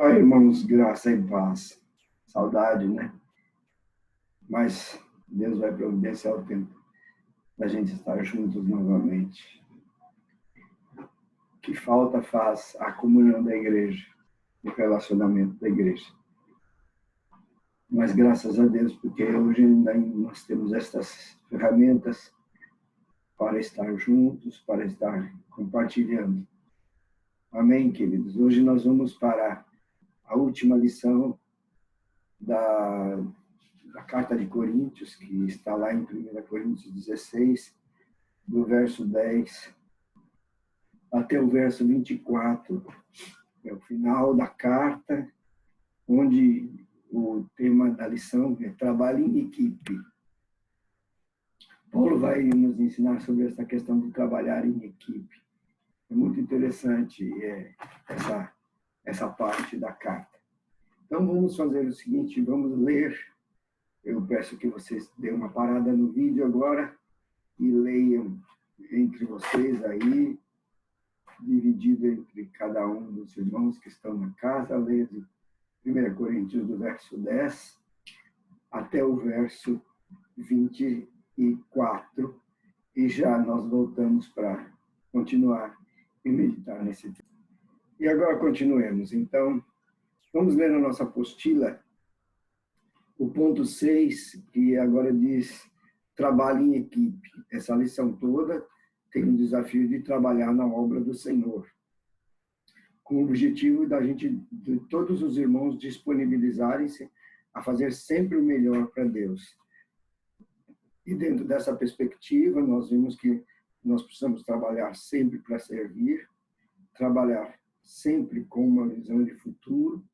Olá, irmãos, graça e paz. Saudade, né? Mas Deus vai providenciar o tempo da gente estar juntos novamente. Que falta faz a comunhão da igreja, o relacionamento da igreja. Mas graças a Deus, porque hoje ainda nós temos estas ferramentas para estar juntos, para estar compartilhando. Amém, queridos? Hoje nós vamos para a última lição da Carta de Coríntios, que está lá em 1 Coríntios 16, do verso 10 até o verso 24. É o final da carta, onde o tema da lição é trabalho em equipe. Paulo vai nos ensinar sobre essa questão de trabalhar em equipe. É muito interessante essa parte da carta. Então, vamos fazer o seguinte, vamos ler. Eu peço que vocês deem uma parada no vídeo agora e leiam entre vocês aí, dividido entre cada um dos irmãos que estão na casa, leia de 1 Coríntios do verso 10 até o verso 24, e já nós voltamos para continuar e meditar nesse tema. E agora continuemos. Então, vamos ler na nossa apostila o ponto 6, que agora diz trabalho em equipe. Essa lição toda tem um desafio de trabalhar na obra do Senhor, com o objetivo de todos os irmãos disponibilizarem-se a fazer sempre o melhor para Deus. E dentro dessa perspectiva, nós vimos que nós precisamos trabalhar sempre para servir, trabalhar sempre com uma visão de futuro,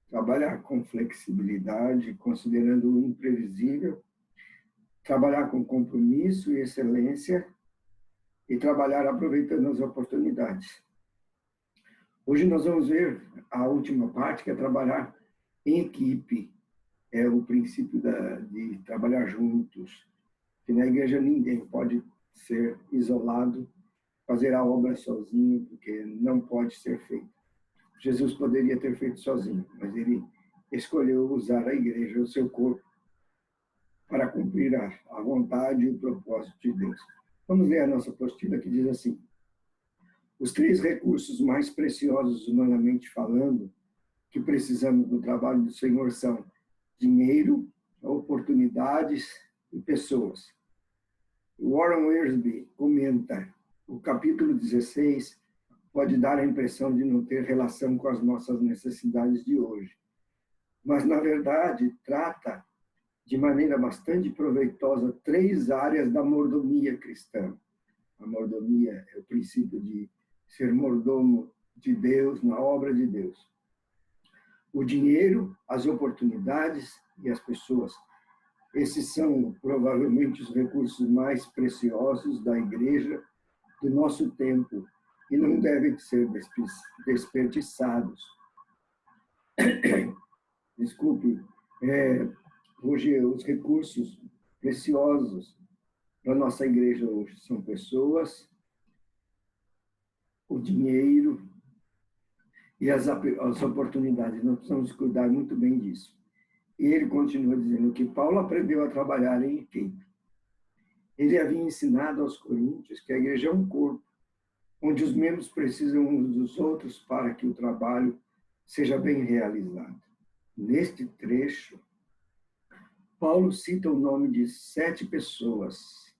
trabalhar com flexibilidade, considerando o imprevisível, trabalhar com compromisso e excelência e trabalhar aproveitando as oportunidades. Hoje nós vamos ver a última parte, que é trabalhar em equipe. É o princípio de trabalhar juntos. Que na igreja ninguém pode ser isolado, fazer a obra sozinho, porque não pode ser feito. Jesus poderia ter feito sozinho, mas ele escolheu usar a igreja, o seu corpo, para cumprir a vontade e o propósito de Deus. Vamos ler a nossa apostila, que diz assim: os 3 recursos mais preciosos, humanamente falando, que precisamos no trabalho do Senhor são dinheiro, oportunidades e pessoas. Warren Wiersbe comenta: o capítulo 16 pode dar a impressão de não ter relação com as nossas necessidades de hoje, mas, na verdade, trata de maneira bastante proveitosa 3 áreas da mordomia cristã. A mordomia é o princípio de ser mordomo de Deus, na obra de Deus. O dinheiro, as oportunidades e as pessoas. Esses são provavelmente os recursos mais preciosos da igreja do nosso tempo e não devem ser desperdiçados. Desculpe, hoje os recursos preciosos da nossa igreja hoje são pessoas, o dinheiro e as oportunidades. Nós precisamos cuidar muito bem disso. E ele continua dizendo que Paulo aprendeu a trabalhar em equipe. Ele havia ensinado aos coríntios que a igreja é um corpo, onde os membros precisam uns dos outros para que o trabalho seja bem realizado. Neste trecho, Paulo cita o nome de 7 pessoas.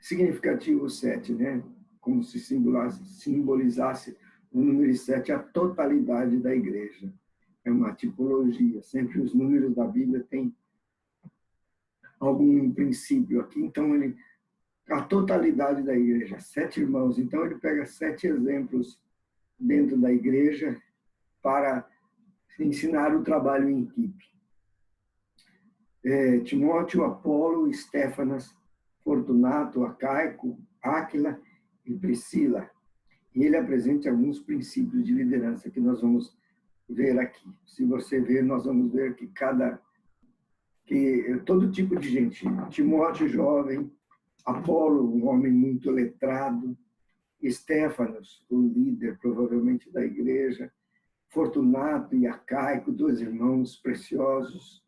Significativo 7, né? Como se simbolizasse o número 7, a totalidade da igreja. É uma tipologia. Sempre os números da Bíblia têm algum princípio aqui. Então, a totalidade da igreja, 7 irmãos. Então, ele pega 7 exemplos dentro da igreja para ensinar o trabalho em equipe. Timóteo, Apolo, Estéfanas, Fortunato, Acaico, Áquila e Priscila. E ele apresenta alguns princípios de liderança que nós vamos ver aqui. Se você ver, nós vamos ver que todo tipo de gente, Timóteo, jovem, Apolo, um homem muito letrado, Estéfanos, o líder provavelmente da igreja, Fortunato e Acaico, 2 irmãos preciosos.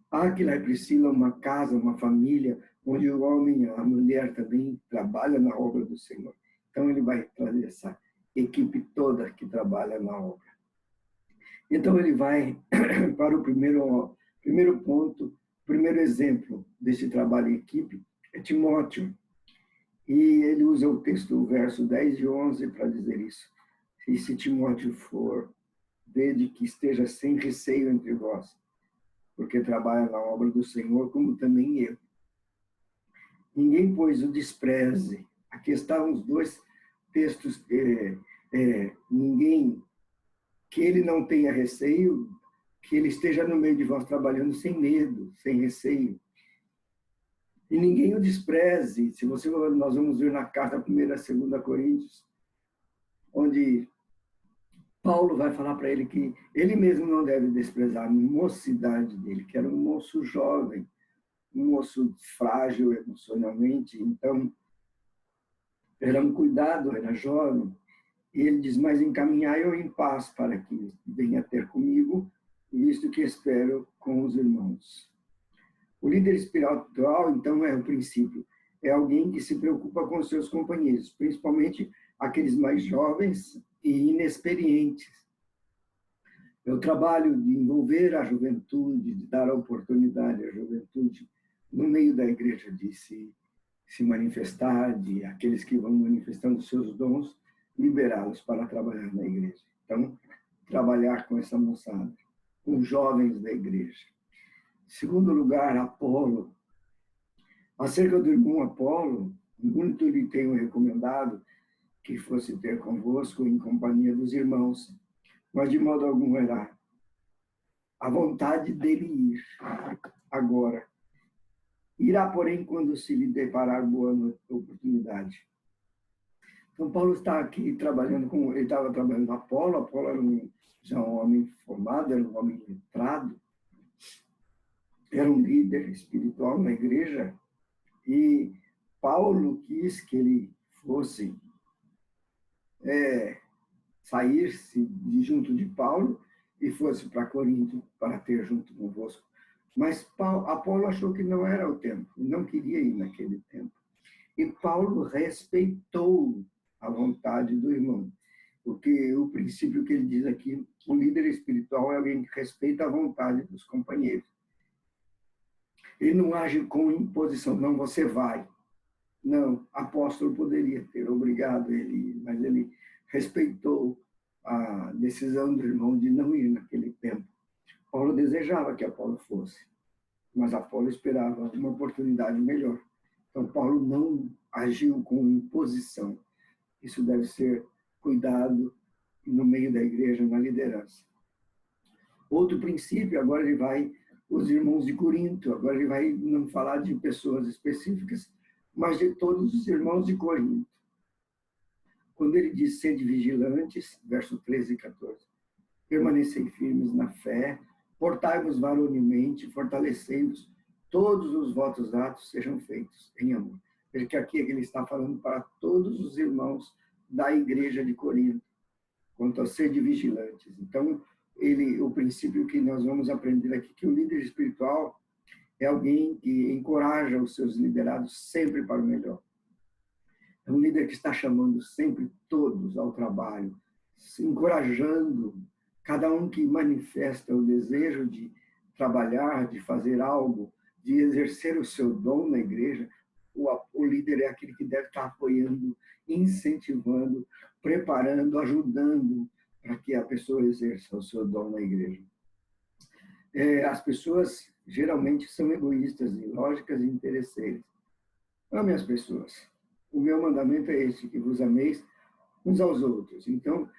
Áquila e Priscila, uma casa, uma família, onde o homem e a mulher também trabalham na obra do Senhor. Então, ele vai trazer essa equipe toda que trabalha na obra. Então, ele vai para o primeiro ponto, o primeiro exemplo desse trabalho em equipe é Timóteo. E ele usa o texto, o verso 10 e 11, para dizer isso. E se Timóteo for, vede que esteja sem receio entre vós, porque trabalha na obra do Senhor, como também eu. Ninguém, pois, o despreze. Aqui estão os 2 textos. Ninguém, que ele não tenha receio, que ele esteja no meio de vós trabalhando sem medo, sem receio. E ninguém o despreze. Se você, nós vamos ver na carta 1ª e 2ª Coríntios, onde Paulo vai falar para ele que ele mesmo não deve desprezar a mocidade dele, que era um moço jovem, um moço frágil emocionalmente, então era um cuidado, era jovem. E ele diz, mas encaminhai-o em paz para que venha ter comigo, visto que espero com os irmãos. O líder espiritual, então, é o princípio. É alguém que se preocupa com os seus companheiros, principalmente aqueles mais jovens e inexperientes. É o trabalho de envolver a juventude, de dar a oportunidade à juventude no meio da igreja de se manifestar, de aqueles que vão manifestando seus dons, liberá-los para trabalhar na igreja. Então, trabalhar com essa moçada, com os jovens da igreja. Segundo lugar, Apolo. Acerca do irmão Apolo, muito lhe tenho recomendado que fosse ter convosco em companhia dos irmãos, mas de modo algum era a vontade dele ir agora. Irá, porém, quando se lhe deparar boa oportunidade. Então, Paulo está aqui trabalhando com... Ele estava trabalhando com Apolo. Apolo era já um homem formado, era um homem letrado, era um líder espiritual na igreja. E Paulo quis que ele fosse sair-se de junto de Paulo e fosse para Corinto para ter junto convosco. Mas Apolo achou que não era o tempo, não queria ir naquele tempo. E Paulo respeitou a vontade do irmão. Porque o princípio que ele diz aqui, o líder espiritual é alguém que respeita a vontade dos companheiros. Ele não age com imposição, não, você vai. Não, apóstolo poderia ter obrigado ele, mas ele respeitou a decisão do irmão de não ir naquele tempo. Paulo desejava que Apolo fosse, mas Apolo esperava uma oportunidade melhor. Então, Paulo não agiu com imposição. Isso deve ser cuidado no meio da igreja, na liderança. Outro princípio, agora ele vai, os irmãos de Corinto, agora ele vai não falar de pessoas específicas, mas de todos os irmãos de Corinto. Quando ele diz, sede vigilantes, verso 13 e 14, permanecei firmes na fé, portai-vos varonilmente, fortalecei-vos, todos os votos dados sejam feitos em amor. Veja que aqui ele está falando para todos os irmãos da igreja de Corinto, quanto a sede vigilantes. Então, o princípio que nós vamos aprender aqui, que o líder espiritual é alguém que encoraja os seus liderados sempre para o melhor. É um líder que está chamando sempre todos ao trabalho, encorajando cada um que manifesta o desejo de trabalhar, de fazer algo, de exercer o seu dom na igreja. O líder é aquele que deve estar apoiando, incentivando, preparando, ajudando para que a pessoa exerça o seu dom na igreja. As pessoas geralmente são egoístas, ilógicas e interesseiras. Ame as pessoas. O meu mandamento é esse, que vos ameis uns aos outros. Então,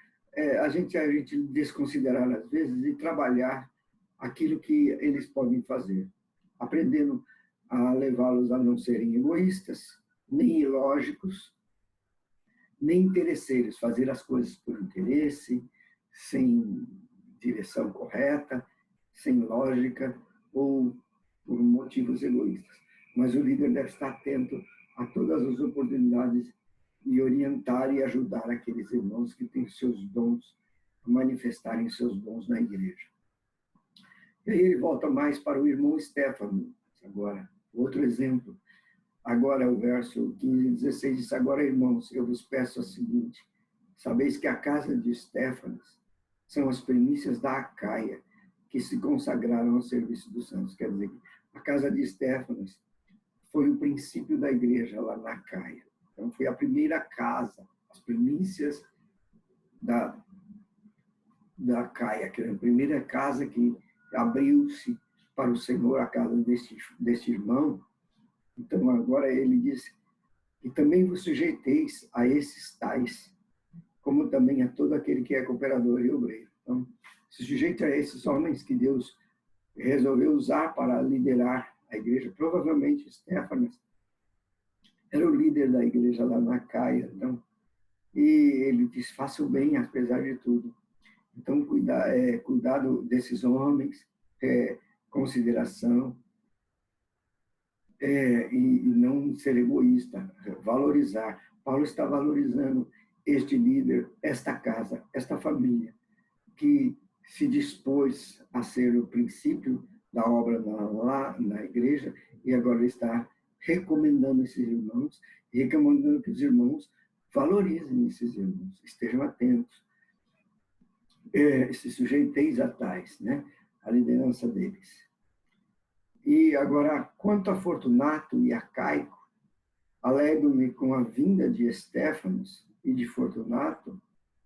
a gente desconsiderar, às vezes, e trabalhar aquilo que eles podem fazer, aprendendo a levá-los a não serem egoístas, nem ilógicos, nem interesseiros, fazer as coisas por interesse, sem direção correta, sem lógica ou por motivos egoístas. Mas o líder deve estar atento a todas as oportunidades e orientar e ajudar aqueles irmãos que têm seus dons manifestarem seus dons na igreja. E aí ele volta mais para o irmão Stefano, agora, outro exemplo. Agora o verso 15 e 16 diz: agora, irmãos, eu vos peço o seguinte: sabeis que a casa de Estéfanas são as primícias da Acaia, que se consagraram ao serviço dos santos. Quer dizer, a casa de Estéfanas foi o princípio da igreja lá na Acaia. Então, foi a primeira casa, as primícias da Acaia, que era a primeira casa que abriu-se para o Senhor, a casa deste irmão. Então, agora ele diz: e também vos sujeiteis a esses tais, como também a todo aquele que é cooperador e obreiro. Então, se sujeite a esses homens que Deus resolveu usar para liderar a igreja. Provavelmente, Estéfanas era o líder da igreja lá na Caia. Então, e ele diz: faça o bem, apesar de tudo. Então, cuidado desses homens, consideração, e não ser egoísta, valorizar. Paulo está valorizando este líder, esta casa, esta família, que se dispôs a ser o princípio da obra lá na igreja, e agora está recomendando esses irmãos, e recomendando que os irmãos valorizem esses irmãos, estejam atentos, se sujeiteis a tais, né? A liderança deles. E agora, quanto a Fortunato e a Caico, alegro-me com a vinda de Estéfanos e de Fortunato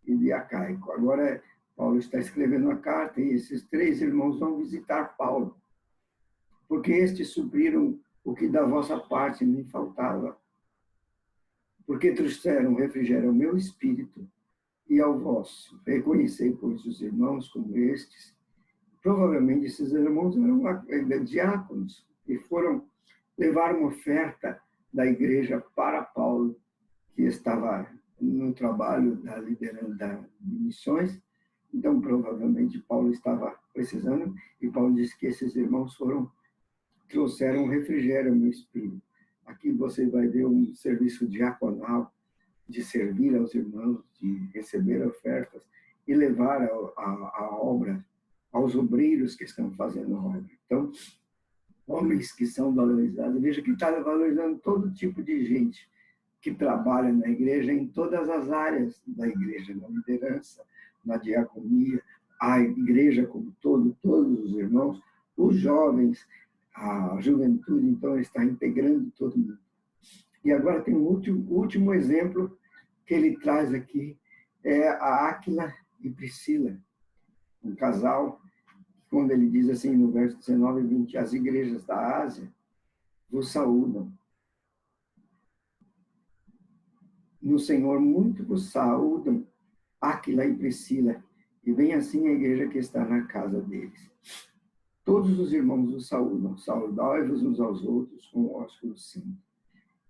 e de Acaico. Agora, Paulo está escrevendo a carta e esses três irmãos vão visitar Paulo, porque estes supriram o que da vossa parte me faltava, porque trouxeram refrigério ao meu espírito e ao vosso. Reconhecei, pois, os irmãos como estes. Provavelmente esses irmãos eram diáconos e foram levar uma oferta da igreja para Paulo, que estava no trabalho da liderança de missões. Então, provavelmente, Paulo estava precisando, e Paulo disse que esses irmãos trouxeram refrigério ao meu espírito. Aqui você vai ver um serviço diaconal, de servir aos irmãos, de receber ofertas e levar a obra aos obreiros que estão fazendo a obra. Então, homens que são valorizados. Veja que está valorizando todo tipo de gente que trabalha na igreja, em todas as áreas da igreja, na liderança, na diaconia, a igreja como todo, todos os irmãos, os jovens, a juventude, então, está integrando todo mundo. E agora tem um último exemplo que ele traz aqui, é a Áquila e Priscila, um casal, quando ele diz assim no verso 19 e 20, as igrejas da Ásia vos saúdam. No Senhor muito vos saúdam Áquila e Priscila, e bem assim a igreja que está na casa deles. Todos os irmãos vos saúdam, saudai-vos uns aos outros com o ósculo santo.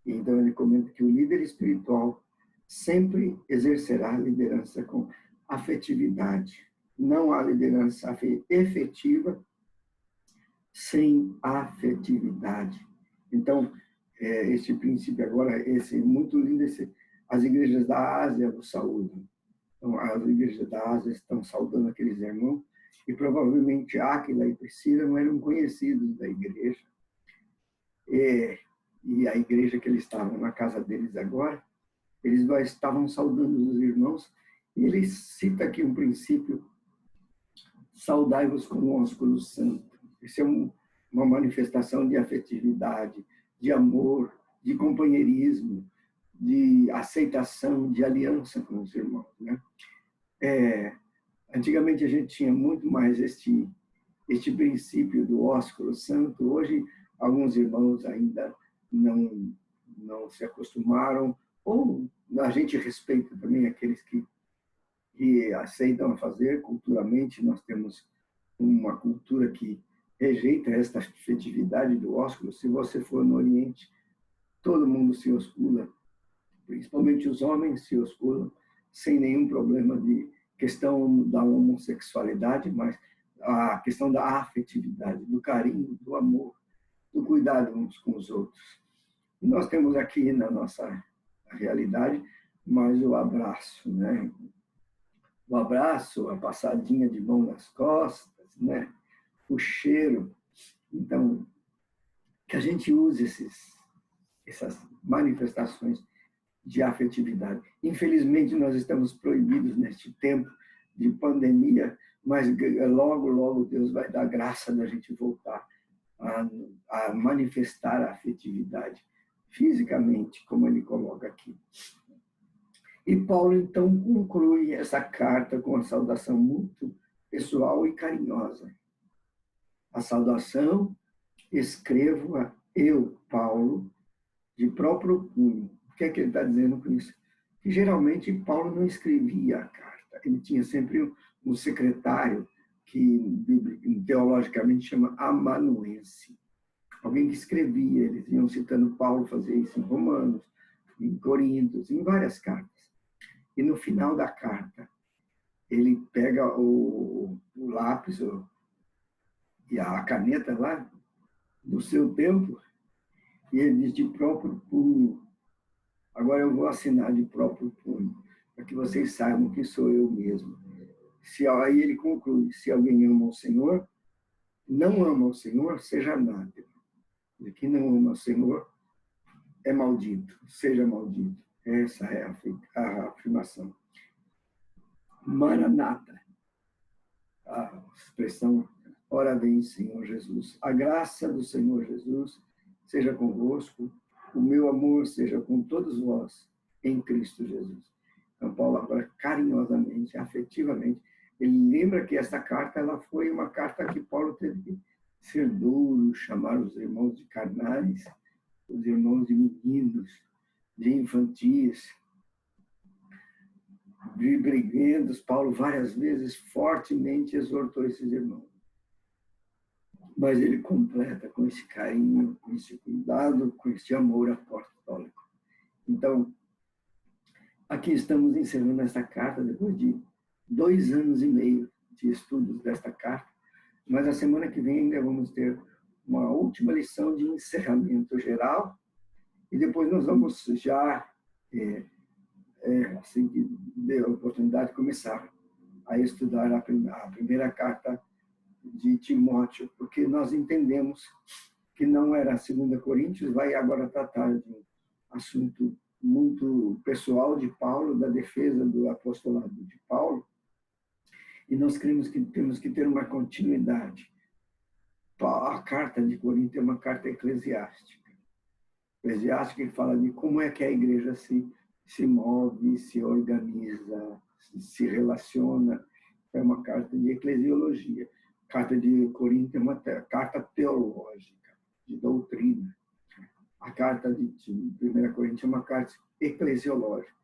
E então ele comenta que o líder espiritual sempre exercerá a liderança com afetividade. Não há liderança efetiva sem afetividade. Então, esse princípio agora, esse muito lindo, as igrejas da Ásia vos saúdam. Então, as igrejas da Ásia estão saudando aqueles irmãos, e provavelmente Áquila e Priscila não eram conhecidos da igreja. E a igreja que eles estavam na casa deles agora, eles estavam saudando os irmãos, e ele cita aqui um princípio: saudai-vos com o ósculo santo. Isso é uma manifestação de afetividade, de amor, de companheirismo, de aceitação, de aliança com os irmãos, né? Antigamente a gente tinha muito mais este princípio do ósculo santo. Hoje alguns irmãos ainda não se acostumaram, ou a gente respeita também aqueles que aceitam fazer culturalmente. Nós temos uma cultura que rejeita esta afetividade do ósculo. Se você for no Oriente, todo mundo se oscula, principalmente os homens se osculam, sem nenhum problema de questão da homossexualidade, mas a questão da afetividade, do carinho, do amor, do cuidado uns com os outros. E nós temos aqui na nossa realidade mais o abraço, né? o abraço, a passadinha de mão nas costas, né? O cheiro. Então, que a gente use essas manifestações de afetividade. Infelizmente, nós estamos proibidos neste tempo de pandemia, mas logo, logo Deus vai dar graça da gente voltar a manifestar a afetividade fisicamente, como ele coloca aqui. E Paulo, então, conclui essa carta com uma saudação muito pessoal e carinhosa. A saudação escrevo-a eu, Paulo, de próprio punho. O que é que ele está dizendo com isso? Que geralmente Paulo não escrevia a carta. Ele tinha sempre um secretário que teologicamente chama amanuense. Alguém que escrevia. Eles iam citando Paulo, fazia isso em Romanos, em Coríntios, em várias cartas. E no final da carta, ele pega o lápis e a caneta lá do seu tempo e ele diz de próprio punho. Agora eu vou assinar de próprio punho, para que vocês saibam que sou eu mesmo. Aí ele conclui, se alguém ama o Senhor, não ama o Senhor, seja anátema. E quem não ama o Senhor é maldito, seja maldito. Essa é a afirmação. Maranata, a expressão, ora vem, Senhor Jesus. A graça do Senhor Jesus seja convosco, o meu amor seja com todos vós, em Cristo Jesus. Então, Paulo agora, carinhosamente, afetivamente, ele lembra que essa carta ela foi uma carta que Paulo teve que ser duro, chamar os irmãos de carnais, os irmãos de meninos, de infantis, de briguentos. Paulo várias vezes fortemente exortou esses irmãos. Mas ele completa com esse carinho, com esse cuidado, com esse amor apostólico. Então, aqui estamos encerrando esta carta depois de 2 anos e meio de estudos desta carta, mas a semana que vem ainda vamos ter uma última lição de encerramento geral e depois nós vamos já, assim que der a oportunidade, começar a estudar a primeira carta de Timóteo, porque nós entendemos que não era a 2 Coríntios, vai agora tratar de um assunto muito pessoal de Paulo, da defesa do apostolado de Paulo, e nós cremos que temos que ter uma continuidade. A carta de Corinto é uma carta eclesiástica. Eclesiástica que fala de como é que a igreja se move, se organiza, se relaciona. É uma carta de eclesiologia. A carta de Corinto é uma carta teológica, de doutrina. A carta de 1 Coríntios é uma carta eclesiológica.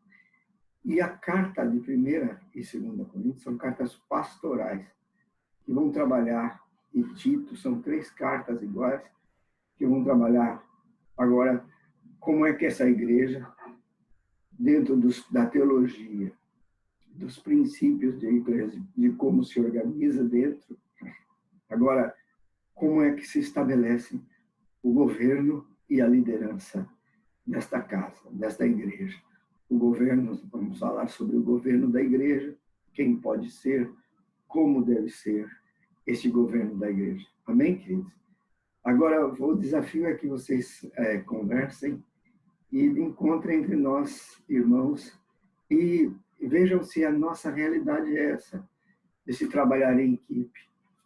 E a carta de 1 e 2 Coríntios são cartas pastorais, que vão trabalhar, e Tito, são 3 cartas iguais, que vão trabalhar agora como é que essa igreja, dentro da teologia, dos princípios de igreja, de como se organiza dentro, agora, como é que se estabelece o governo e a liderança desta casa, desta igreja. O governo, vamos falar sobre o governo da igreja, quem pode ser, como deve ser este governo da igreja. Amém, queridos? Agora, o desafio é que vocês conversem e encontrem entre nós, irmãos, e vejam se a nossa realidade é essa, de se trabalhar em equipe.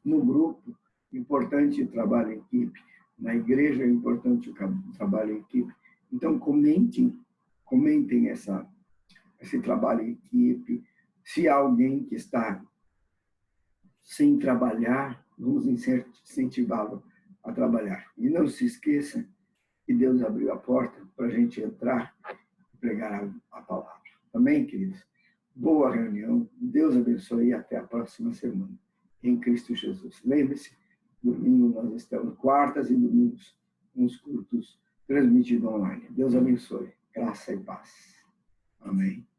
No grupo, importante o trabalho em equipe. Na igreja, é importante o trabalho em equipe. Então, comentem esse trabalho em equipe. Se há alguém que está sem trabalhar, vamos incentivá-lo a trabalhar. E não se esqueça que Deus abriu a porta para a gente entrar e pregar a palavra. Amém, queridos? Boa reunião. Deus abençoe e até a próxima semana. Em Cristo Jesus. Lembre-se, domingo nós estamos, quartas e domingos, uns cultos transmitidos online. Deus abençoe. Graça e paz. Amém.